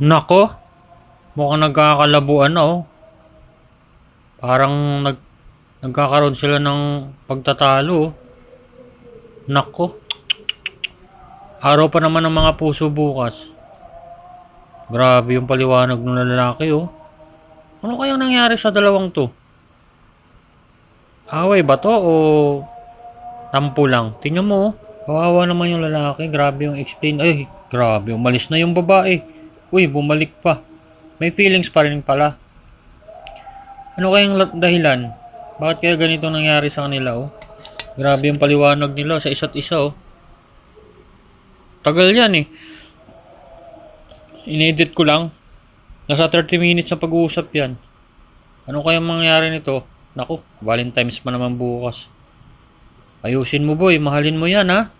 Nako, mukhang nagkakalabuan na oh. Parang nagkakaroon sila ng pagtatalo oh. Nako, araw pa naman ng mga puso bukas. Grabe yung paliwanag ng lalaki oh. Ano kayang nangyari sa dalawang to? Away ba to o tampo lang? Tingnan mo oh. Kawawa naman yung lalaki. Grabe yung explain. Ay, grabe. Umalis na yung babae. Uy, bumalik pa. May feelings pa rin pala. Ano kayang dahilan? Bakit kaya ganito nangyari sa kanila oh? Grabe yung paliwanag nila sa isa't isa oh. Tagal yan eh. Inedit ko lang. Nasa 30 minutes na pag-uusap yan. Ano kayang mangyari nito? Naku, Valentine's pa naman bukas. Ayusin mo boy, mahalin mo yan ha.